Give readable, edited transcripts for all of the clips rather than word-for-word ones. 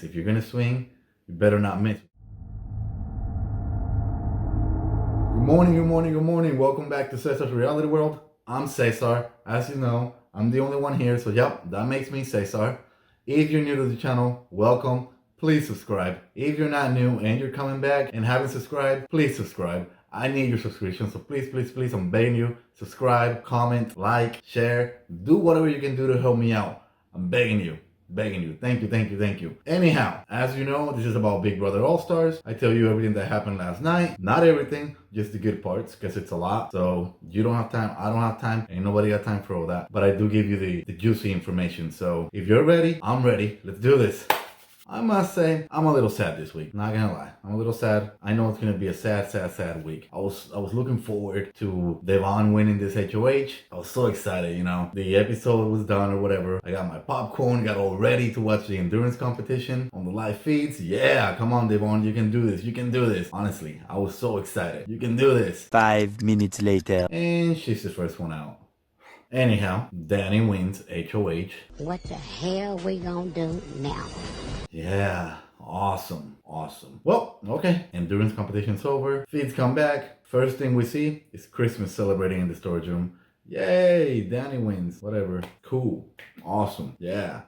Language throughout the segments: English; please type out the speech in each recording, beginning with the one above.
If you're gonna swing, you better not miss. Good morning, good morning, good morning. Welcome back to Cesar's Reality World. I'm Cesar. As you know, I'm the only one here, so yep, that makes me Cesar. If you're new to the channel, welcome. Please subscribe. If you're not new and you're coming back and haven't subscribed, please subscribe. I need your subscription, so please, please, please, I'm begging you, subscribe, comment, like, share, do whatever you can do to help me out. I'm begging you. Begging you. Thank you, thank you, thank you. Anyhow, as you know, this is about Big Brother All Stars. I tell you everything that happened last night. Not everything, just the good parts, because it's a lot. So you don't have time, I don't have time, ain't nobody got time for all that. But I do give you the juicy information. So if you're ready, I'm ready. Let's do this. I must say, I'm a little sad this week. Not gonna lie. I'm a little sad. I know it's gonna be a sad, sad, sad week. I was looking forward to Devon winning this HOH. I was so excited, you know. The episode was done or whatever. I got my popcorn, got all ready to watch the endurance competition on the live feeds. Yeah, come on, Devon, you can do this. You can do this. Honestly, I was so excited. You can do this. 5 minutes later. And she's the first one out. Anyhow, Danny wins HOH. What the hell we gonna do now? Yeah, awesome, awesome. Well, okay, endurance competition's over. Feeds come back. First thing we see is Christmas celebrating in the storage room. Yay, Danny wins, whatever. Cool, awesome, yeah.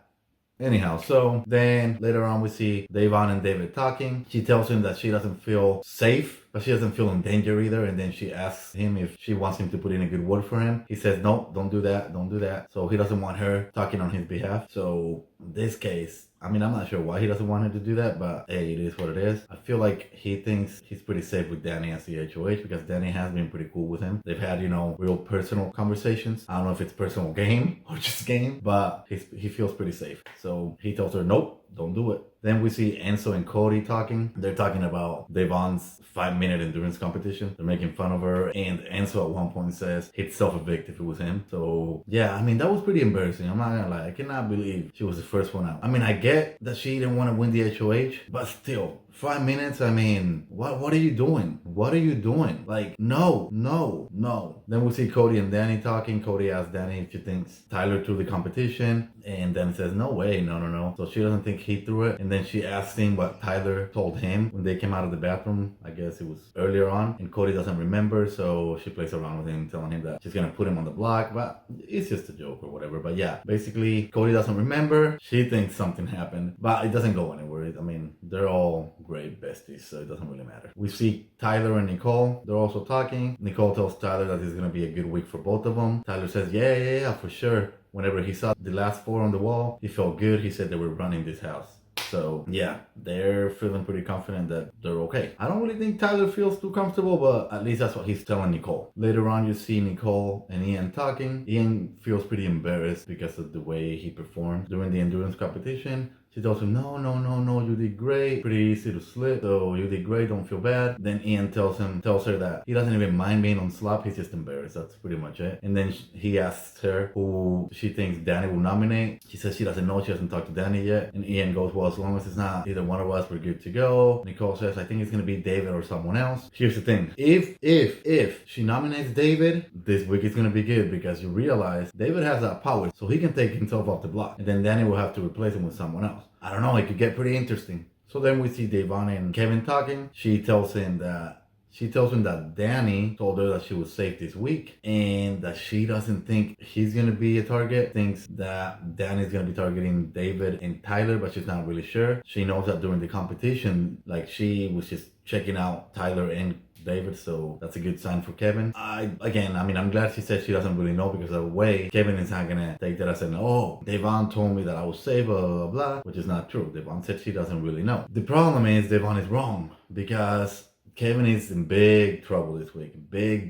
Anyhow, so then later on we see Devon and David talking. She tells him that she doesn't feel safe, but she doesn't feel in danger either. And then she asks him if she wants him to put in a good word for him. He says, no, don't do that, don't do that. So he doesn't want her talking on his behalf. So in this case, I mean, I'm not sure why he doesn't want her to do that, but hey, it is what it is. I feel like he thinks he's pretty safe with Danny as the HOH because Danny has been pretty cool with him. They've had, you know, real personal conversations. I don't know if it's personal game or just game, but he feels pretty safe. So he tells her, nope, don't do it. Then we see Enzo and Cody talking. They're talking about Devon's 5-minute endurance competition. They're making fun of her. And Enzo at one point says he'd self-evict if it was him. So yeah, I mean, that was pretty embarrassing. I'm not gonna lie. I cannot believe she was the first one out. I mean, I get that she didn't want to win the HOH, but still, 5 minutes, I mean, what are you doing? What are you doing? Like, no. Then we see Cody and Danny talking. Cody asks Danny if she thinks Tyler threw the competition. And Danny says, no way, no. So she doesn't think he threw it. And then she asks him what Tyler told him when they came out of the bathroom. I guess it was earlier on. And Cody doesn't remember, so she plays around with him, telling him that she's gonna put him on the block. But it's just a joke or whatever. But yeah, basically, Cody doesn't remember. She thinks something happened, but it doesn't go anywhere. I mean, they're all great besties, so it doesn't really matter. We see Tyler and Nicole. They're also talking. Nicole tells Tyler that it's gonna be a good week for both of them. Tyler says, yeah, for sure. Whenever he saw the last 4 on the wall, he felt good. He said they were running this house. So yeah, they're feeling pretty confident that they're okay. I don't really think Tyler feels too comfortable, but at least that's what he's telling Nicole. Later on, you see Nicole and Ian talking. Ian feels pretty embarrassed because of the way he performed during the endurance competition. She tells him, no, you did great. Pretty easy to slip, so you did great, don't feel bad. Then Ian tells her that he doesn't even mind being on slop, he's just embarrassed. That's pretty much it. And then he asks her who she thinks Danny will nominate. She says she doesn't know, she hasn't talked to Danny yet. And Ian goes, well, as long as it's not either one of us, we're good to go. Nicole says, I think it's gonna be David or someone else. Here's the thing, if she nominates David, this week is gonna be good because you realize David has that power, so he can take himself off the block. And then Danny will have to replace him with someone else. I don't know, it could get pretty interesting. So then we see Devon and Kevin talking. She tells him that Danny told her that she was safe this week and that she doesn't think he's gonna be a target. Thinks that Danny's gonna be targeting David and Tyler, but she's not really sure. She knows that during the competition, like, she was just checking out Tyler and David, so that's a good sign for Kevin. I'm glad she said she doesn't really know, because of the way Kevin is not gonna take that as an, oh, Devon told me that I was safe, blah, blah, blah, which is not true. Devon said she doesn't really know. The problem is Devon is wrong, because Kevin is in big trouble this week. Big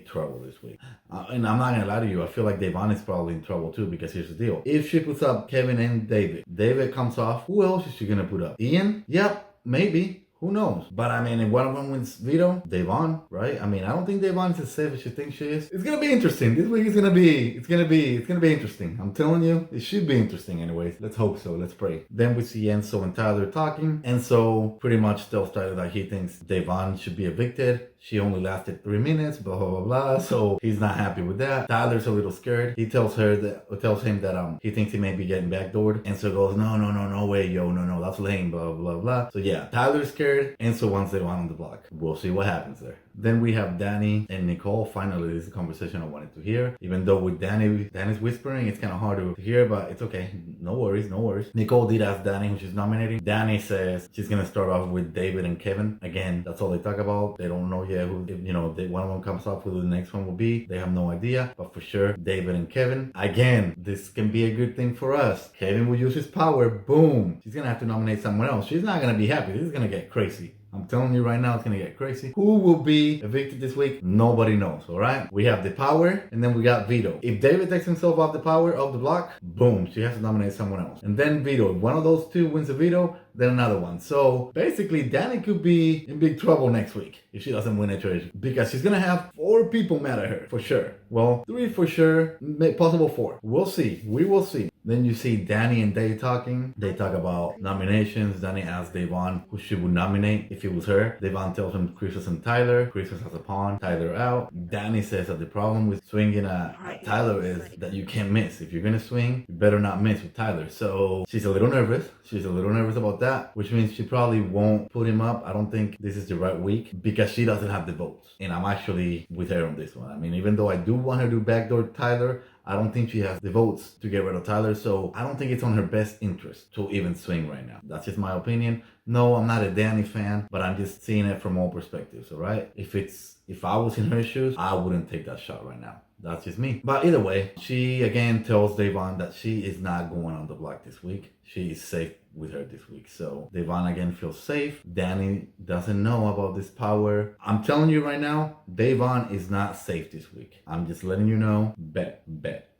trouble this week. And I'm not gonna lie to you, I feel like Devon is probably in trouble too, because here's the deal. If she puts up Kevin and David comes off, who else is she gonna put up? Ian? Yep, maybe. Who knows? But I mean, if one of them wins veto, Devon, right? I mean, I don't think Devon is as safe as she thinks she is. It's gonna be interesting. This week is gonna be interesting. I'm telling you, it should be interesting anyways. Let's hope so. Let's pray. Then we see Enzo and Tyler talking. Enzo pretty much tells Tyler that he thinks Devon should be evicted. She only lasted 3 minutes, blah, blah, blah, blah. So he's not happy with that. Tyler's a little scared. He tells him that he thinks he may be getting backdoored. Enzo goes, no way, yo, no, that's lame, blah, blah, blah. So yeah, Tyler's scared. Enzo wants Devon on the block. We'll see what happens there. Then we have Danny and Nicole. Finally, this is a conversation I wanted to hear. Even though with Danny's whispering, it's kind of hard to hear, but it's okay. No worries. Nicole did ask Danny who she's nominating. Danny says she's gonna start off with David and Kevin. Again, that's all they talk about. They don't know yet who, one of them comes up, who the next one will be. They have no idea, but for sure, David and Kevin. Again, this can be a good thing for us. Kevin will use his power. Boom. She's gonna have to nominate someone else. She's not gonna be happy. This is gonna get crazy. I'm telling you right now, it's gonna get crazy. Who will be evicted this week? Nobody knows, all right? We have the power, and then we got veto. If David takes himself off the power of the block, boom, she has to nominate someone else. And then veto. If one of those two wins a veto, then another one. So basically, Danny could be in big trouble next week if she doesn't win HOH, because she's gonna have 4 people mad at her, for sure. Well, 3 for sure, possible 4. We'll see. We will see. Then you see Danny and Dave talking. They talk about nominations. Danny asks Devon who she would nominate if it was her. Devon tells him Christmas and Tyler. Christmas has a pawn. Tyler out. Danny says that the problem with swinging at Tyler is that you can't miss. If you're gonna swing, you better not miss with Tyler. So she's a little nervous. She's a little nervous about that, which means she probably won't put him up. I don't think this is the right week because she doesn't have the votes. And I'm actually with her on this one. I mean, even though I do want her to backdoor Tyler, I don't think she has the votes to get rid of Tyler, so I don't think it's on her best interest to even swing right now. That's just my opinion. No, I'm not a Danny fan, but I'm just seeing it from all perspectives, all right? If I was in her shoes, I wouldn't take that shot right now. That's just me. But either way, she again tells Devon that she is not going on the block this week. She is safe with her this week. So Devon again feels safe. Danny doesn't know about this power. I'm telling you right now, Devon is not safe this week. I'm just letting you know. Bet.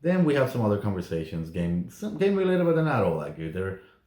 Then we have some other conversations, game related, but they're not all that good.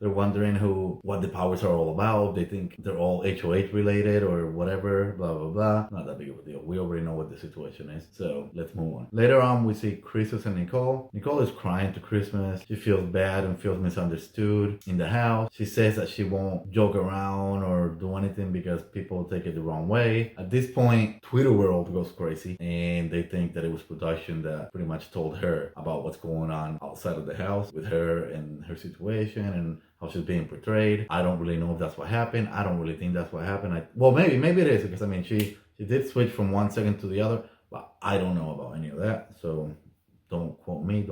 They're wondering what the powers are all about. They think they're all HOH related or whatever, blah, blah, blah. Not that big of a deal. We already know what the situation is. So let's move on. Later on, we see Christmas and Nicole. Nicole is crying to Christmas. She feels bad and feels misunderstood in the house. She says that she won't joke around or do anything because people take it the wrong way. At this point, Twitter world goes crazy and they think that it was production that pretty much told her about what's going on outside of the house with her and her situation and how she's being portrayed. I don't really know if that's what happened. I don't really think that's what happened. Maybe it is, because I mean she did switch from one second to the other, but I don't know about any of that. So don't quote me.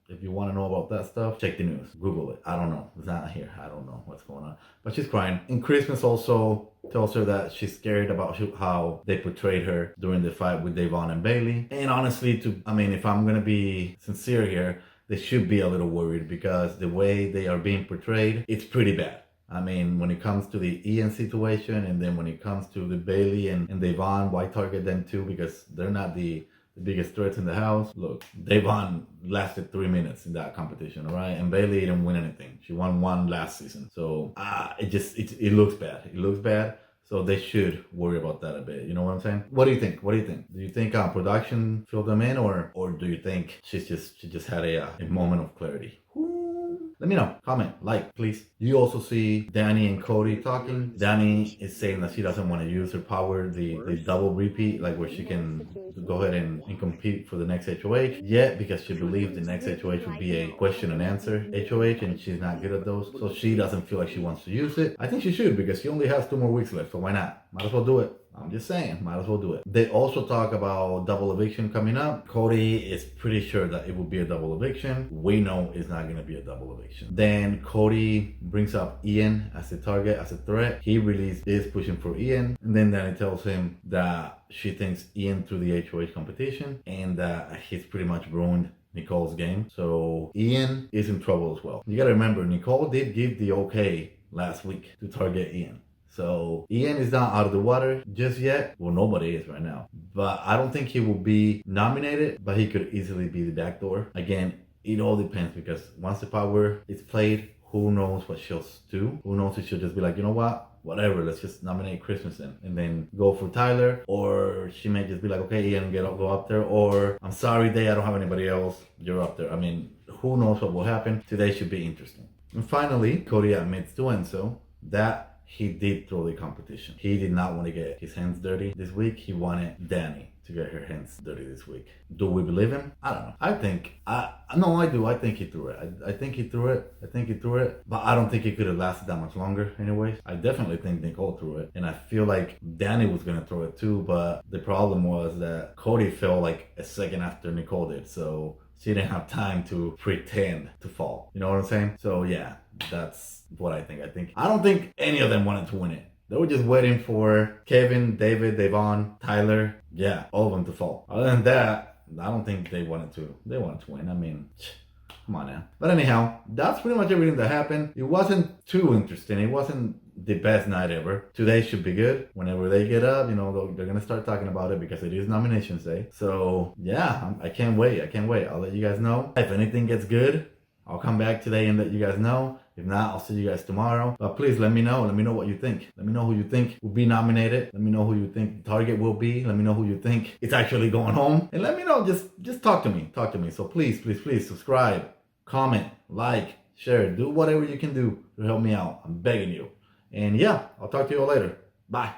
If you want to know about that stuff, check the news. Google it. I don't know. It's not here. I don't know what's going on. But she's crying. And Christmas also tells her that she's scared about how they portrayed her during the fight with Devon and Bailey. And honestly, if I'm going to be sincere here, they should be a little worried because the way they are being portrayed, it's pretty bad. I mean, when it comes to the Ian situation and then when it comes to the Bailey and Devon, why target them too? Because they're not the biggest threats in the house. Look, Devon lasted 3 minutes in that competition, all right? And Bailey didn't win anything. She won 1 last season. So it looks bad. It looks bad. So they should worry about that a bit. You know what I'm saying? What do you think? Do you think production filled them in or do you think she just had a moment of clarity? Let me know. Comment, like, please. You also see Danny and Cody talking. Danny is saying that she doesn't want to use her power, the double repeat, like where she can go ahead and compete for the next HOH yet, because she believes the next HOH would be a question and answer HOH, and she's not good at those. So she doesn't feel like she wants to use it. I think she should, because she only has 2 more weeks left, so why not? Might as well do it. I'm just saying, might as well do it. They also talk about double eviction coming up. Cody is pretty sure that it will be a double eviction. We know it's not going to be a double eviction. Then Cody brings up Ian as a target, as a threat. He really is pushing for Ian. And then Danny tells him that she thinks Ian through the HOH competition and that he's pretty much ruined Nicole's game. So Ian is in trouble as well. You got to remember, Nicole did give the okay last week to target Ian. So Ian is not out of the water just yet. Well, nobody is right now. But I don't think he will be nominated, but he could easily be the backdoor. Again, it all depends, because once the power is played, who knows what she'll do? Who knows if she'll just be like, you know what? Whatever, let's just nominate Christmas then, and then go for Tyler. Or she may just be like, okay, Ian, go up there. Or, I'm sorry, Day, I don't have anybody else. You're up there. I mean, who knows what will happen? Today should be interesting. And finally, Cody admits to Enzo that he did throw the competition. He did not want to get his hands dirty this week. He wanted Danny to get her hands dirty this week. Do we believe him? I don't know. I do. I think he threw it. I think he threw it. But I don't think it could have lasted that much longer anyways. I definitely think Nicole threw it. And I feel like Danny was going to throw it too. But the problem was that Cody fell like a second after Nicole did. So she didn't have time to pretend to fall. You know what I'm saying? So yeah, that's what I think. I don't think any of them wanted to win it. They were just waiting for Kevin, David, Devon, Tyler, yeah, all of them to fall. Other than that, I don't think they wanted to win. I mean, come on now. But anyhow, that's pretty much everything that happened. It wasn't too interesting. It wasn't the best night ever. Today should be good. Whenever they get up, you know, they're going to start talking about it because it is nominations day. So yeah, I can't wait. I'll let you guys know. If anything gets good, I'll come back today and let you guys know. If not, I'll see you guys tomorrow. But please let me know. Let me know what you think. Let me know who you think will be nominated. Let me know who you think the target will be. Let me know who you think it's actually going home. And let me know. Just talk to me. So please subscribe, comment, like, share. Do whatever you can do to help me out. I'm begging you. And yeah, I'll talk to you all later. Bye.